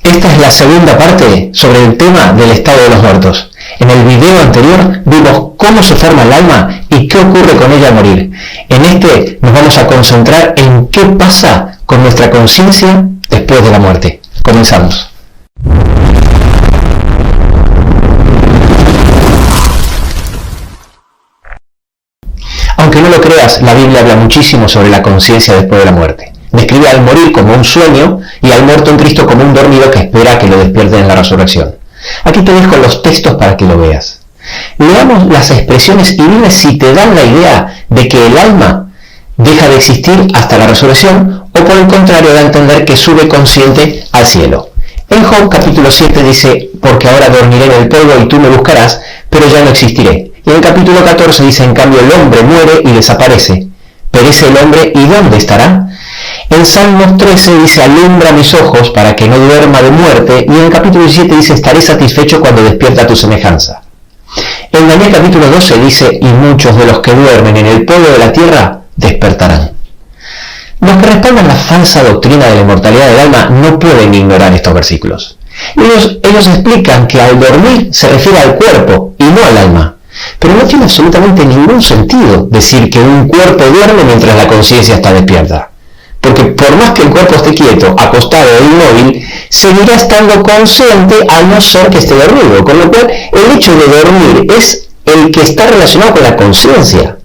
Esta es la segunda parte sobre el tema del estado de los muertos. En el video anterior vimos cómo se forma el alma y qué ocurre con ella al morir. En este nos vamos a concentrar en qué pasa con nuestra conciencia después de la muerte. Comenzamos. Aunque no lo creas, la Biblia habla muchísimo sobre la conciencia después de la muerte. Describe al morir como un sueño y al muerto en Cristo como un dormido que espera que lo despierten en la resurrección. Aquí te dejo los textos para que lo veas. Leamos las expresiones y dime si te dan la idea de que el alma deja de existir hasta la resurrección o por el contrario da a entender que sube consciente al cielo. En Job capítulo 7 dice, porque ahora dormiré en el polvo y tú me buscarás, pero ya no existiré. Y en el capítulo 14 dice, en cambio el hombre muere y desaparece. Perece el hombre y ¿dónde estará? En Salmos 13 dice, alumbra mis ojos para que no duerma de muerte. Y en el capítulo 17 dice, estaré satisfecho cuando despierta tu semejanza. En Daniel capítulo 12 dice, y muchos de los que duermen en el polvo de la tierra despertarán. Los que respaldan la falsa doctrina de la inmortalidad del alma no pueden ignorar estos versículos. Ellos explican que al dormir se refiere al cuerpo y no al alma. Pero no tiene absolutamente ningún sentido decir que un cuerpo duerme mientras la conciencia está despierta. Porque por más que el cuerpo esté quieto, acostado o inmóvil, seguirá estando consciente a no ser que esté dormido. Con lo cual, el hecho de dormir es el que está relacionado con la conciencia,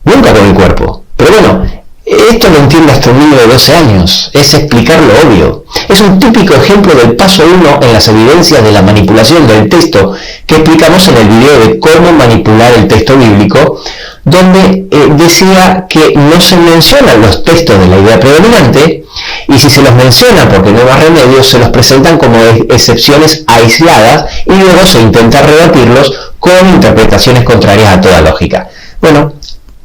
nunca con el cuerpo. Pero bueno, esto lo entiende hasta un niño de 12 años, es explicar lo obvio. Es un típico ejemplo del paso 1 en las evidencias de la manipulación del texto que explicamos en el video de cómo manipular el texto bíblico, donde decía que no se mencionan los textos de la idea predominante, y si se los menciona porque no hay más remedio, se los presentan como excepciones aisladas y luego se intenta rebatirlos con interpretaciones contrarias a toda lógica. Bueno,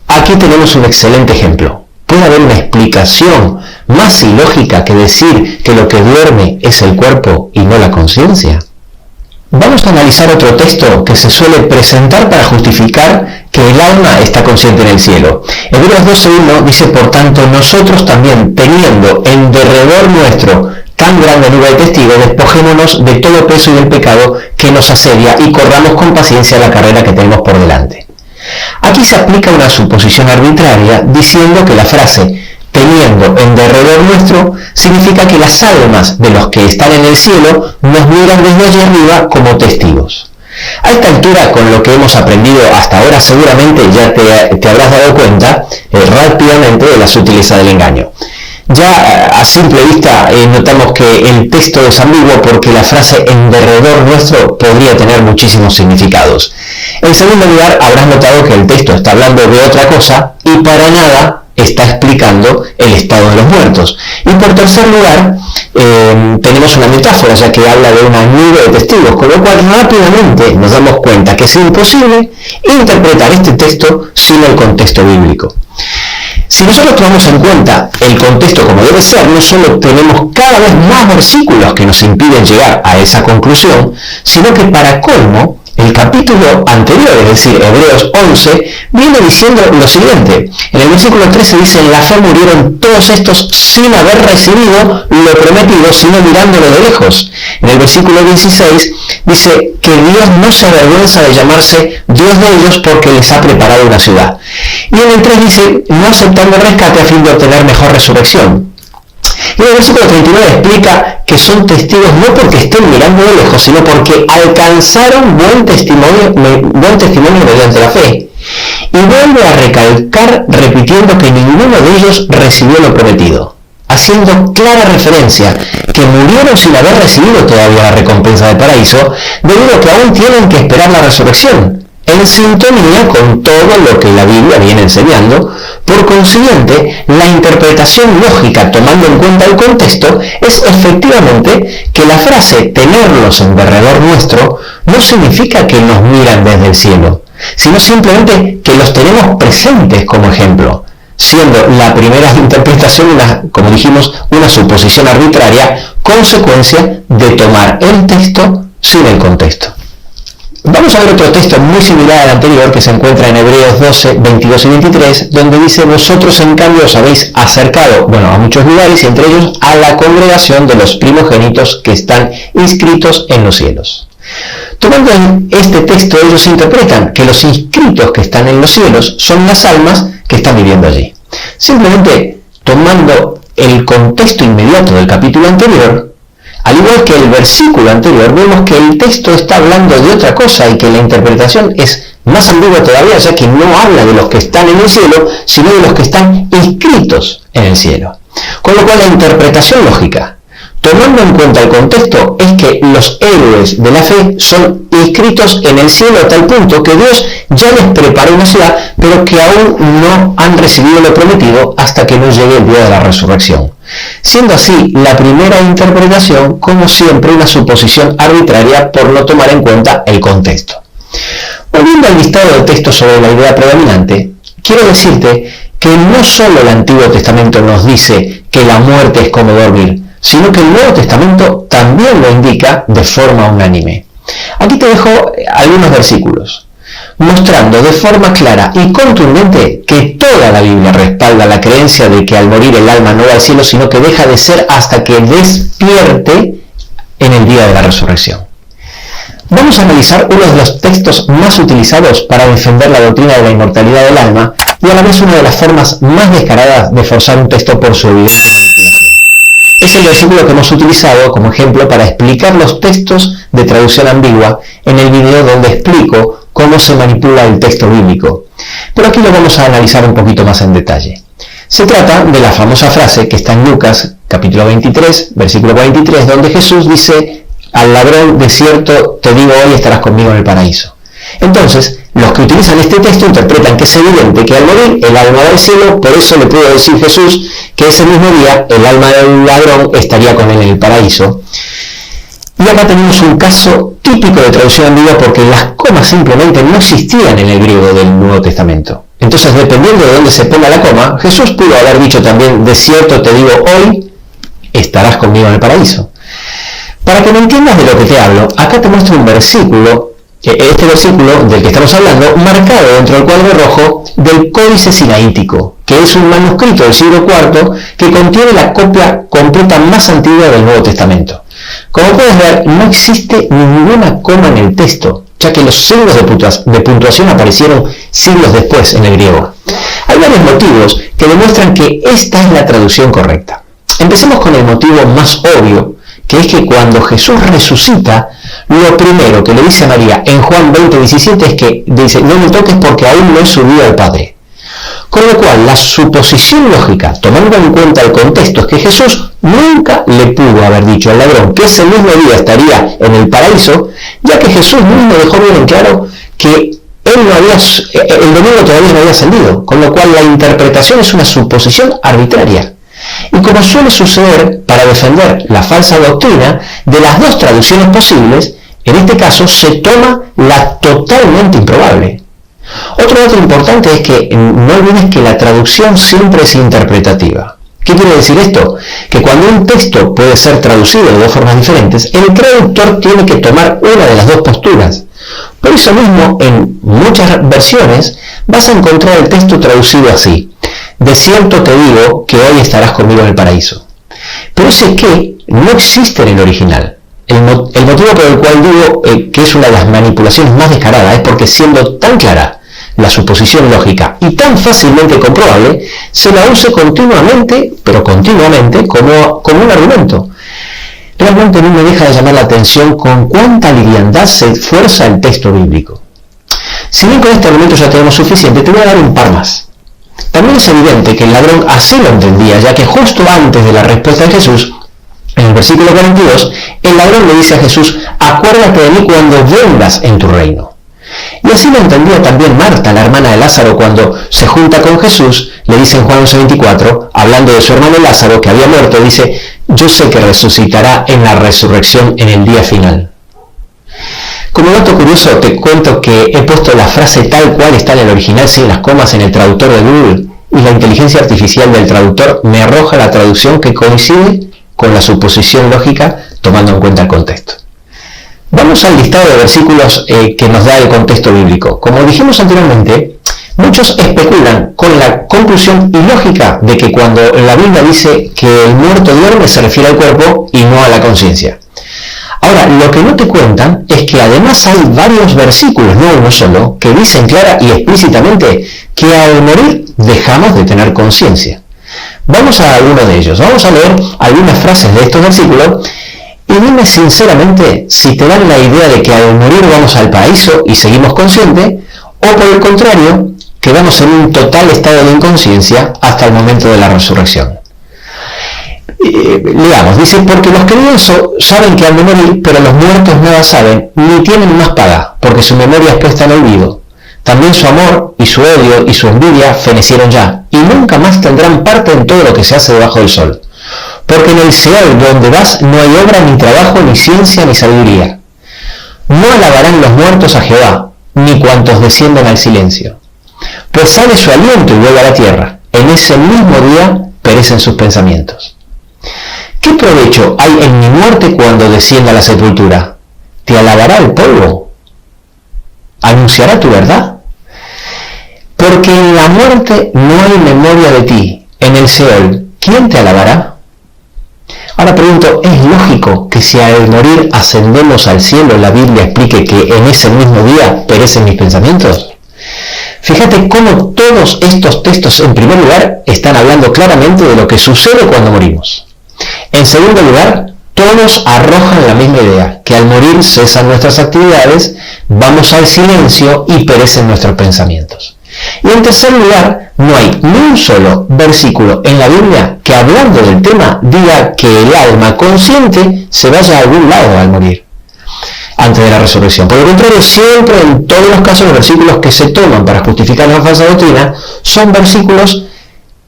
aquí tenemos un excelente ejemplo. ¿Puede haber una explicación más ilógica que decir que lo que duerme es el cuerpo y no la conciencia? Vamos a analizar otro texto que se suele presentar para justificar que el alma está consciente en el cielo. Hebreos 12:1 dice, por tanto, nosotros también, teniendo en derredor nuestro tan grande nube de testigos, despojémonos de todo peso y del pecado que nos asedia y corramos con paciencia la carrera que tenemos por delante. Aquí se aplica una suposición arbitraria diciendo que la frase teniendo en derredor nuestro significa que las almas de los que están en el cielo nos miran desde allí arriba como testigos. A esta altura, con lo que hemos aprendido hasta ahora, seguramente ya te habrás dado cuenta rápidamente de la sutileza del engaño. Ya a simple vista notamos que el texto es ambiguo porque la frase en derredor nuestro podría tener muchísimos significados. En segundo lugar, habrás notado que el texto está hablando de otra cosa y para nada está explicando el estado de los muertos. Y por tercer lugar, tenemos una metáfora, ya que habla de una nube de testigos, con lo cual rápidamente nos damos cuenta que es imposible interpretar este texto sin el contexto bíblico. Si nosotros tomamos en cuenta el contexto como debe ser, no solo tenemos cada vez más versículos que nos impiden llegar a esa conclusión, sino que para colmo, el capítulo anterior, es decir, Hebreos 11, viene diciendo lo siguiente. En el versículo 13 dice, en la fe murieron todos estos sin haber recibido lo prometido, sino mirándolo de lejos. En el versículo 16 dice que Dios no se avergüenza de llamarse Dios de ellos porque les ha preparado una ciudad. Y en el 3 dice, no aceptando el rescate a fin de obtener mejor resurrección. Y en el versículo 39 explica que son testigos no porque estén mirando de lejos, sino porque alcanzaron buen testimonio mediante la fe. Y vuelve a recalcar repitiendo que ninguno de ellos recibió lo prometido, haciendo clara referencia que murieron sin haber recibido todavía la recompensa del paraíso, debido a que aún tienen que esperar la resurrección, en sintonía con todo lo que la Biblia viene enseñando. Por consiguiente, la interpretación lógica, tomando en cuenta el contexto, es efectivamente que la frase tenerlos en derredor nuestro no significa que nos miran desde el cielo, sino simplemente que los tenemos presentes como ejemplo, siendo la primera interpretación, como dijimos, una suposición arbitraria, consecuencia de tomar el texto sin el contexto. Vamos a ver otro texto muy similar al anterior que se encuentra en Hebreos 12, 22 y 23, donde dice: vosotros en cambio os habéis acercado, a muchos lugares, y entre ellos a la congregación de los primogénitos que están inscritos en los cielos. Tomando este texto, ellos interpretan que los inscritos que están en los cielos son las almas que están viviendo allí. Simplemente tomando el contexto inmediato del capítulo anterior, al igual que el versículo anterior, vemos que el texto está hablando de otra cosa y que la interpretación es más ambigua todavía, ya que no habla de los que están en el cielo, sino de los que están inscritos en el cielo. Con lo cual la interpretación lógica, tomando en cuenta el contexto, es que los héroes de la fe son inscritos en el cielo a tal punto que Dios ya les preparó una ciudad, pero que aún no han recibido lo prometido hasta que no llegue el día de la resurrección. Siendo así, la primera interpretación, como siempre, una suposición arbitraria por no tomar en cuenta el contexto. Volviendo al listado de textos sobre la idea predominante, quiero decirte que no solo el Antiguo Testamento nos dice que la muerte es como dormir, sino que el Nuevo Testamento también lo indica de forma unánime. Aquí te dejo algunos versículos, mostrando de forma clara y contundente que toda la Biblia respalda la creencia de que al morir el alma no va al cielo, sino que deja de ser hasta que despierte en el día de la resurrección. Vamos a analizar uno de los textos más utilizados para defender la doctrina de la inmortalidad del alma y a la vez una de las formas más descaradas de forzar un texto por su evidencia. Es el versículo que hemos utilizado como ejemplo para explicar los textos de traducción ambigua en el video donde explico cómo se manipula el texto bíblico. Pero aquí lo vamos a analizar un poquito más en detalle. Se trata de la famosa frase que está en Lucas, capítulo 23, versículo 43, donde Jesús dice: al ladrón, de cierto te digo, hoy estarás conmigo en el paraíso. Entonces, los que utilizan este texto interpretan que es evidente que al morir el alma va al cielo, por eso le pudo decir Jesús que ese mismo día el alma del ladrón estaría con él en el paraíso. Y acá tenemos un caso típico de traducción ambigua porque las comas simplemente no existían en el griego del Nuevo Testamento. Entonces, dependiendo de dónde se ponga la coma, Jesús pudo haber dicho también: de cierto te digo, hoy estarás conmigo en el paraíso. Para que me entiendas de lo que te hablo, acá te muestro un versículo, este versículo del que estamos hablando, marcado dentro del cuadro rojo del Códice Sinaítico, que es un manuscrito del siglo IV que contiene la copia completa más antigua del Nuevo Testamento. Como puedes ver, no existe ninguna coma en el texto, ya que los signos de puntuación aparecieron siglos después en el griego. Hay varios motivos que demuestran que esta es la traducción correcta. Empecemos con el motivo más obvio, que es que cuando Jesús resucita, lo primero que le dice a María en Juan 20:17 es que dice: no me toques porque aún no he subido al Padre. Con lo cual, la suposición lógica, tomando en cuenta el contexto, es que Jesús nunca le pudo haber dicho al ladrón que ese mismo día estaría en el paraíso, ya que Jesús mismo dejó bien en claro que el domingo todavía no había ascendido, con lo cual la interpretación es una suposición arbitraria. Y como suele suceder para defender la falsa doctrina, de las dos traducciones posibles, en este caso se toma la totalmente improbable. Otro dato importante es que no olvides que la traducción siempre es interpretativa. ¿Qué quiere decir esto? Que cuando un texto puede ser traducido de dos formas diferentes, el traductor tiene que tomar una de las dos posturas. Por eso mismo, en muchas versiones vas a encontrar el texto traducido así: de cierto te digo que hoy estarás conmigo en el paraíso. Pero ese que no existe en el original. El motivo por el cual digo que es una de las manipulaciones más descaradas es porque, siendo tan clara la suposición lógica y tan fácilmente comprobable, se la use continuamente, pero continuamente, como un argumento. Realmente no me deja de llamar la atención con cuánta liviandad se fuerza el texto bíblico. Si bien con este argumento ya tenemos suficiente, te voy a dar un par más. También es evidente que el ladrón así lo entendía, ya que justo antes de la respuesta de Jesús, en el versículo 42, el ladrón le dice a Jesús: acuérdate de mí cuando vengas en tu reino. Y así lo entendía también Marta, la hermana de Lázaro, cuando se junta con Jesús. Le dice en Juan 11:24, hablando de su hermano Lázaro que había muerto, dice: yo sé que resucitará en la resurrección en el día final. Como dato curioso, te cuento que he puesto la frase tal cual está en el original, sin las comas, en el traductor de Google, y la inteligencia artificial del traductor me arroja la traducción que coincide con la suposición lógica, tomando en cuenta el contexto. Vamos al listado de versículos que nos da el contexto bíblico. Como dijimos anteriormente, muchos especulan con la conclusión ilógica de que cuando la Biblia dice que el muerto duerme se refiere al cuerpo y no a la conciencia. Ahora, lo que no te cuentan es que además hay varios versículos, no uno solo, que dicen clara y explícitamente que al morir dejamos de tener conciencia. Vamos a alguno de ellos. Vamos a leer algunas frases de estos versículos y dime sinceramente si te dan la idea de que al morir vamos al paraíso y seguimos conscientes, o por el contrario, quedamos en un total estado de inconsciencia hasta el momento de la resurrección. Leamos, dice, porque los que viven saben que han de morir, pero los muertos nada saben, ni tienen más paga, porque su memoria es puesta en olvido. También su amor y su odio y su envidia fenecieron ya, y nunca más tendrán parte en todo lo que se hace debajo del sol. Porque en el Seol donde vas no hay obra, ni trabajo, ni ciencia, ni sabiduría. No alabarán los muertos a Jehová, ni cuantos descienden al silencio. Pues sale su aliento y vuelve a la tierra. En ese mismo día perecen sus pensamientos. ¿Qué provecho hay en mi muerte cuando descienda a la sepultura? ¿Te alabará el polvo? ¿Anunciará tu verdad? Porque en la muerte no hay memoria de ti. En el Seol, ¿quién te alabará? Ahora pregunto, ¿es lógico que si al morir ascendemos al cielo, la Biblia explique que en ese mismo día perecen mis pensamientos? Fíjate cómo todos estos textos, en primer lugar, están hablando claramente de lo que sucede cuando morimos. En segundo lugar, todos arrojan la misma idea, que al morir cesan nuestras actividades, vamos al silencio y perecen nuestros pensamientos. Y en tercer lugar, no hay ni un solo versículo en la Biblia que, hablando del tema, diga que el alma consciente se vaya a algún lado al morir, antes de la resurrección. Por lo contrario, siempre en todos los casos los versículos que se toman para justificar la falsa doctrina son versículos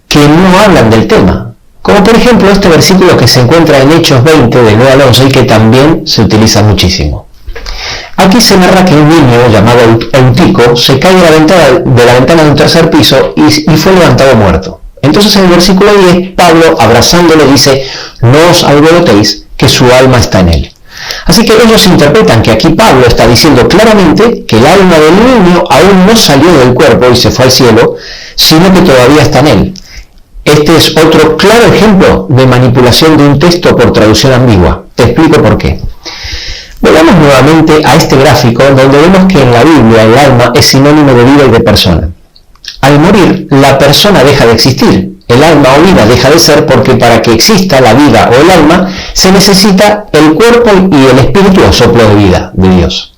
que no hablan del tema. Como por ejemplo este versículo que se encuentra en Hechos 20, del 9 al 11, y que también se utiliza muchísimo. Aquí se narra que un niño llamado Eutico se cae de la ventana de un tercer piso y fue levantado muerto. Entonces en el versículo 10, Pablo, abrazándolo, dice, no os alborotéis, que su alma está en él. Así que ellos interpretan que aquí Pablo está diciendo claramente que el alma del niño aún no salió del cuerpo y se fue al cielo, sino que todavía está en él. Este es otro claro ejemplo de manipulación de un texto por traducción ambigua. Te explico por qué. Volvamos nuevamente a este gráfico donde vemos que en la Biblia el alma es sinónimo de vida y de persona. Al morir, la persona deja de existir. El alma o vida deja de ser porque para que exista la vida o el alma se necesita el cuerpo y el espíritu o soplo de vida de Dios.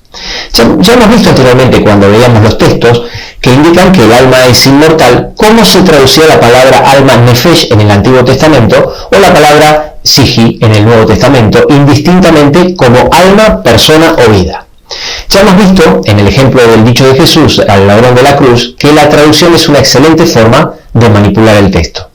Ya hemos visto anteriormente cuando veíamos los textos que indican que el alma es inmortal, cómo se traducía la palabra alma nefesh en el Antiguo Testamento o la palabra psihi en el Nuevo Testamento, indistintamente como alma, persona o vida. Ya hemos visto en el ejemplo del dicho de Jesús al ladrón de la cruz que la traducción es una excelente forma de manipular el texto.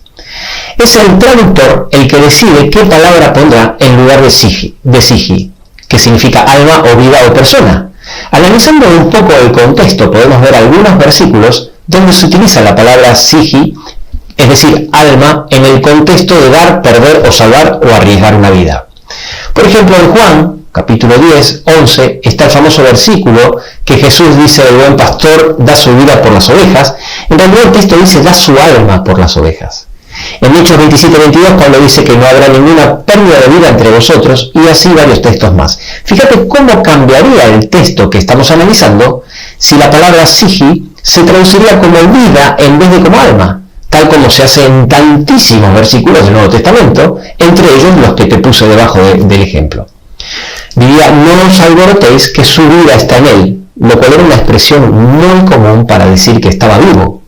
Es el traductor el que decide qué palabra pondrá en lugar de psihi, que significa alma o vida o persona. Analizando un poco el contexto podemos ver algunos versículos donde se utiliza la palabra psihi, es decir, alma, en el contexto de dar, perder o salvar o arriesgar una vida. Por ejemplo, en Juan, capítulo 10, 11, está el famoso versículo que Jesús dice, el buen pastor da su vida por las ovejas. En realidad el texto dice, da su alma por las ovejas. En Hechos 27, 22, Pablo dice que no habrá ninguna pérdida de vida entre vosotros, y así varios textos más. Fíjate cómo cambiaría el texto que estamos analizando si la palabra psihi se traduciría como vida en vez de como alma, tal como se hace en tantísimos versículos del Nuevo Testamento, entre ellos los que te puse debajo del ejemplo. Diría, no os alborotéis, que su vida está en él, lo cual era una expresión muy común para decir que estaba vivo.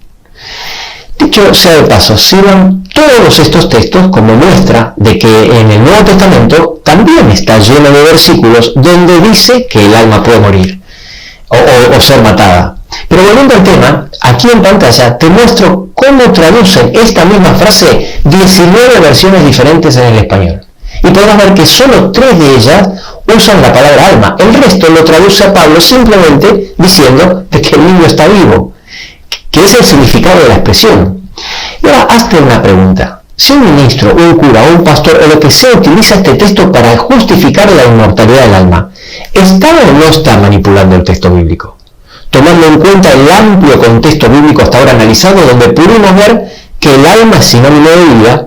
Dicho sea de paso, sirvan todos estos textos como muestra de que en el Nuevo Testamento también está lleno de versículos donde dice que el alma puede morir o ser matada. Pero volviendo al tema, aquí en pantalla te muestro cómo traducen esta misma frase 19 versiones diferentes en el español. Y podemos ver que solo 3 de ellas usan la palabra alma. El resto lo traduce a Pablo simplemente diciendo de que el niño está vivo, que es el significado de la expresión. Y ahora hazte una pregunta. Si un ministro, un cura o un pastor o lo que sea utiliza este texto para justificar la inmortalidad del alma, ¿Está o no está manipulando el texto bíblico? Tomando en cuenta el amplio contexto bíblico hasta ahora analizado, donde pudimos ver que el alma es sinónimo de vida,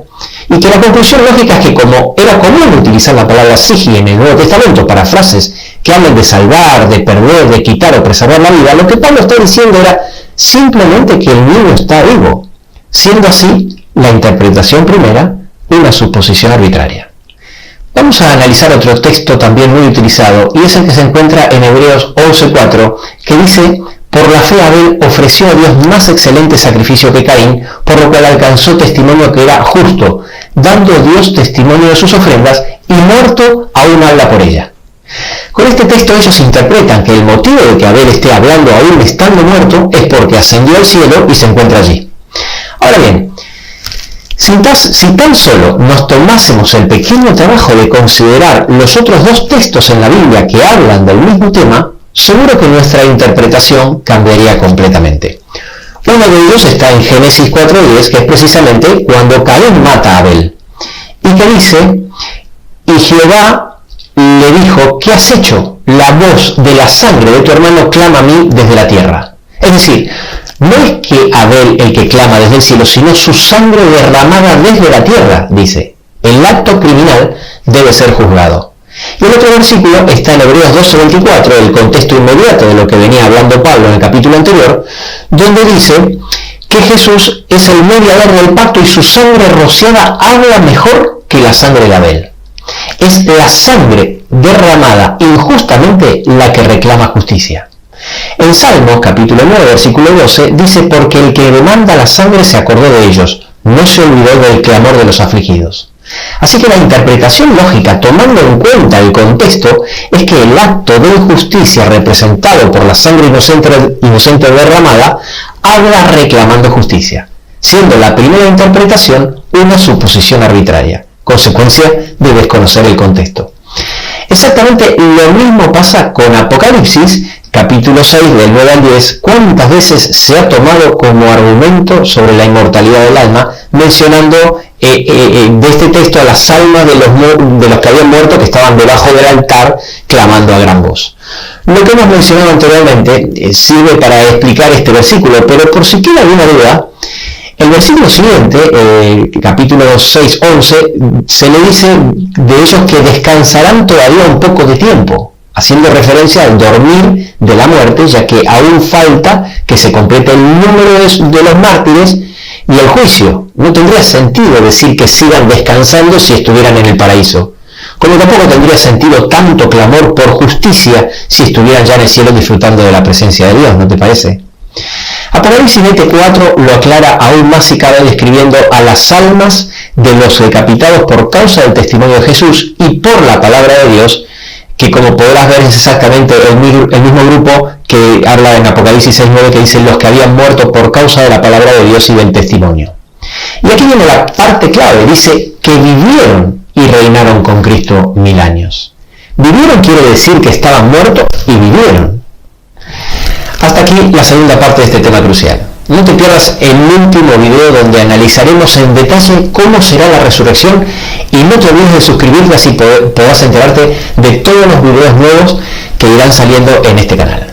y que la conclusión lógica es que como era común utilizar la palabra sigi en el Nuevo Testamento para frases que hablan de salvar, de perder, de quitar o preservar la vida, lo que Pablo está diciendo era simplemente que el niño está vivo, siendo así la interpretación primera una suposición arbitraria. Vamos a analizar otro texto también muy utilizado, y es el que se encuentra en Hebreos 11:4, que dice: por la fe Abel ofreció a Dios más excelente sacrificio que Caín, por lo cual alcanzó testimonio que era justo, dando Dios testimonio de sus ofrendas, y muerto aún habla por ella. Con este texto ellos interpretan que el motivo de que Abel esté hablando aún estando muerto es porque ascendió al cielo y se encuentra allí. Ahora bien, si tan solo nos tomásemos el pequeño trabajo de considerar los otros dos textos en la Biblia que hablan del mismo tema, seguro que nuestra interpretación cambiaría completamente. Uno de ellos está en Génesis 4:10, que es precisamente cuando Caín mata a Abel, y que dice: y Jehová le dijo: ¿qué has hecho? La voz de la sangre de tu hermano clama a mí desde la tierra. Es decir, no es que Abel el que clama desde el cielo, sino su sangre derramada desde la tierra, dice. El acto criminal debe ser juzgado. Y el otro versículo está en Hebreos 12:24, el contexto inmediato de lo que venía hablando Pablo en el capítulo anterior, donde dice que Jesús es el mediador del pacto y su sangre rociada habla mejor que la sangre de Abel. Es la sangre derramada injustamente la que reclama justicia. En Salmos capítulo 9, versículo 12, dice: porque el que demanda la sangre se acordó de ellos, no se olvidó del clamor de los afligidos. Así que la interpretación lógica, tomando en cuenta el contexto, es que el acto de injusticia representado por la sangre inocente derramada habla reclamando justicia, siendo la primera interpretación una suposición arbitraria, consecuencia de desconocer el contexto. Exactamente lo mismo pasa con Apocalipsis, capítulo 6, del 9 al 10, cuántas veces se ha tomado como argumento sobre la inmortalidad del alma, mencionando de este texto a las almas de los que habían muerto, que estaban debajo del altar clamando a gran voz. Lo que hemos mencionado anteriormente sirve para explicar este versículo, pero por si queda alguna duda, el versículo siguiente, capítulo 6, 11, se le dice de ellos que descansarán todavía un poco de tiempo, haciendo referencia al dormir de la muerte, ya que aún falta que se complete el número de los mártires y el juicio. No tendría sentido decir que sigan descansando si estuvieran en el paraíso, como tampoco tendría sentido tanto clamor por justicia si estuvieran ya en el cielo disfrutando de la presencia de Dios, ¿no te parece? Apocalipsis 24 lo aclara aún más y cabe, describiendo a las almas de los decapitados por causa del testimonio de Jesús y por la palabra de Dios, que como podrás ver es exactamente el mismo grupo que habla en Apocalipsis 6:9, que dice los que habían muerto por causa de la palabra de Dios y del testimonio. Y aquí viene la parte clave, dice que vivieron y reinaron con Cristo 1000 años. Vivieron quiere decir que estaban muertos y vivieron. Hasta aquí la segunda parte de este tema crucial. No te pierdas el último video donde analizaremos en detalle cómo será la resurrección, y no te olvides de suscribirte, así podrás enterarte de todos los videos nuevos que irán saliendo en este canal.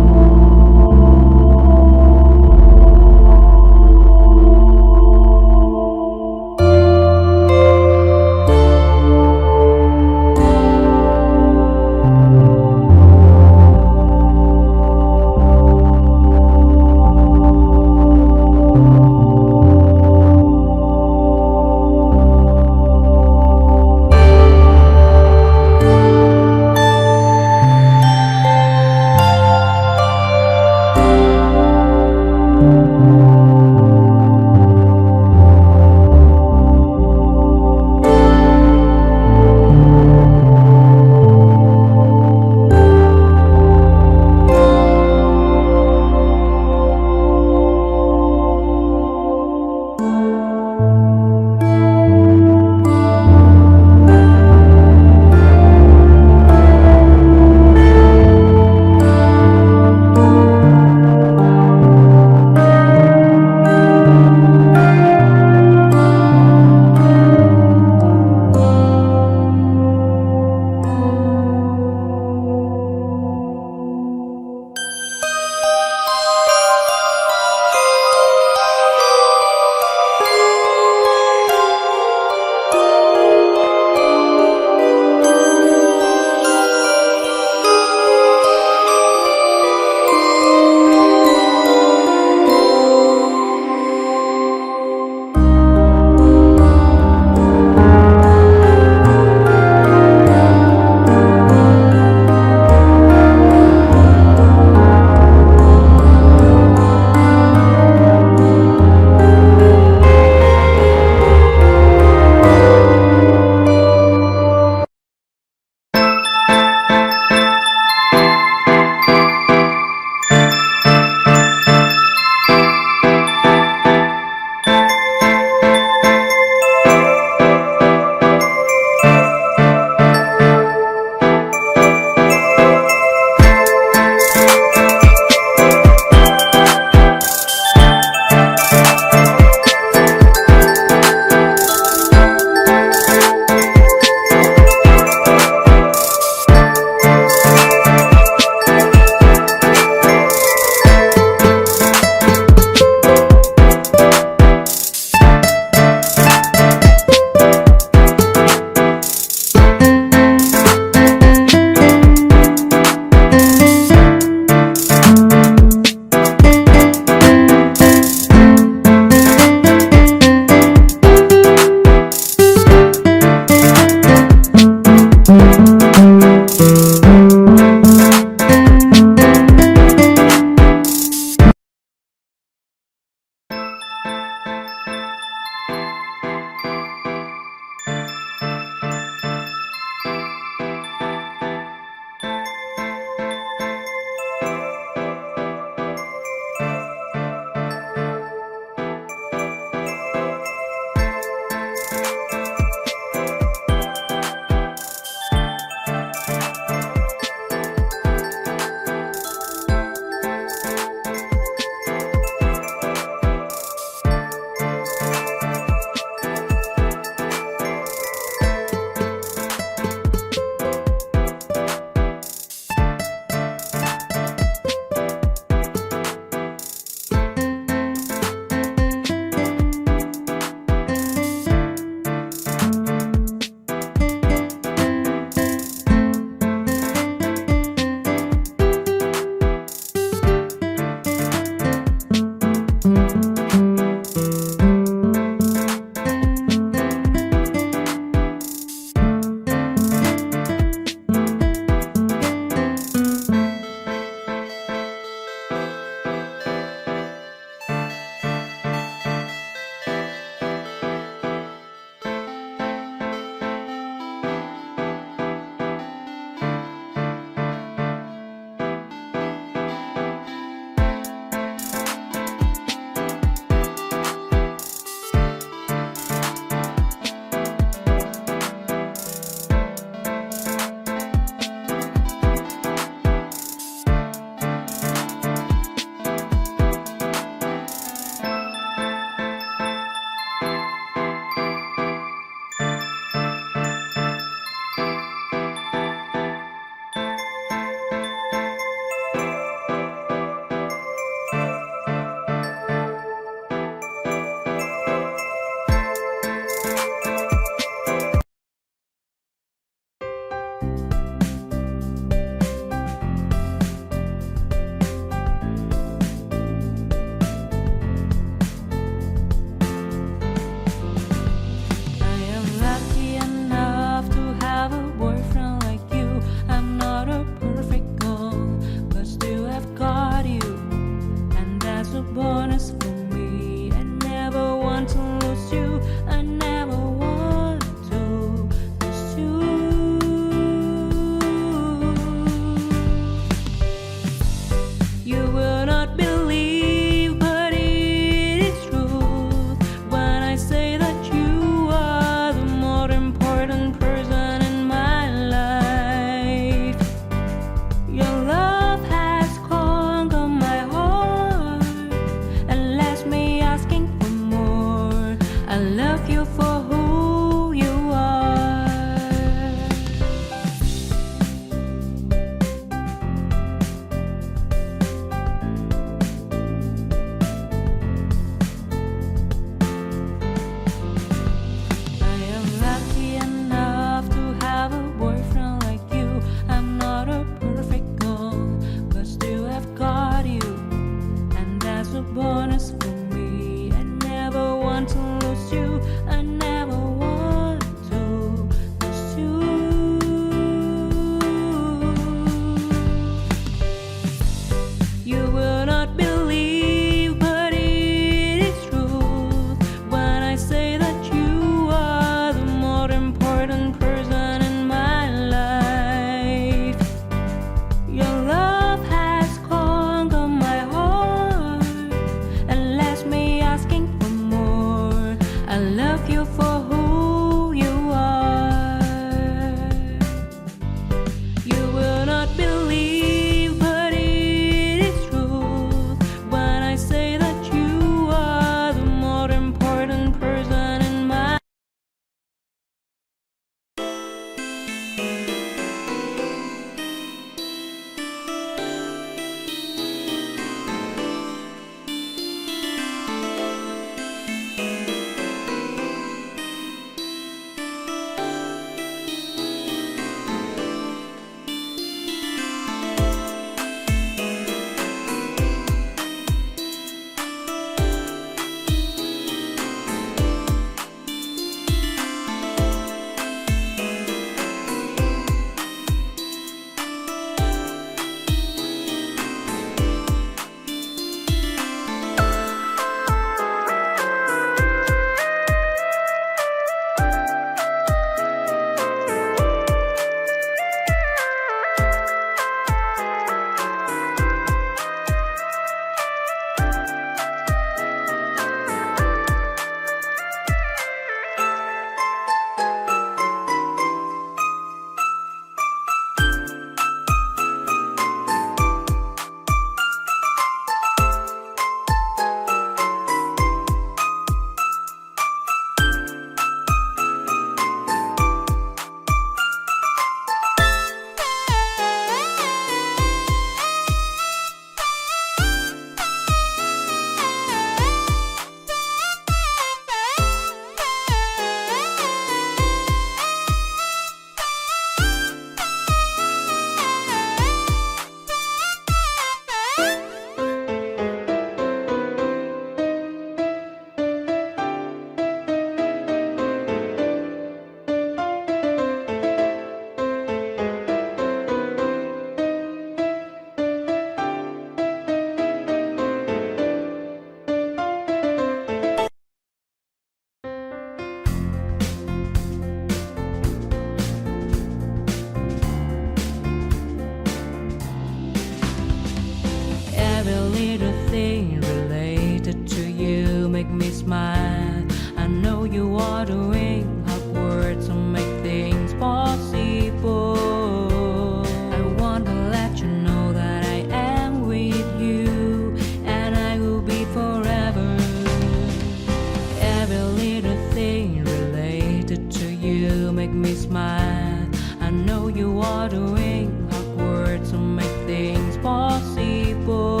make me smile. I know you are doing hard work to make things possible.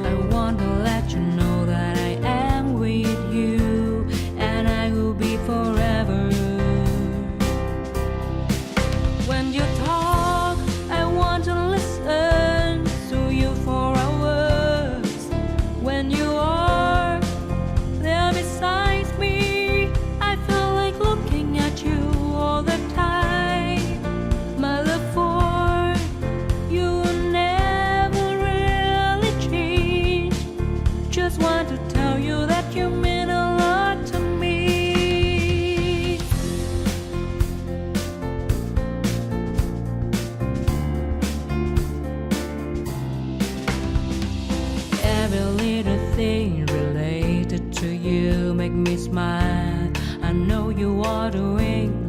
I want to let you know that I am with you, and I will be forever. When you talk, I want to listen to you for hours. When you are there beside me, I feel like looking at you all the time. My love for you will never really change. Just want to tell you that you mean a lot to me. Every little thing related to you make me smile. I know you are doing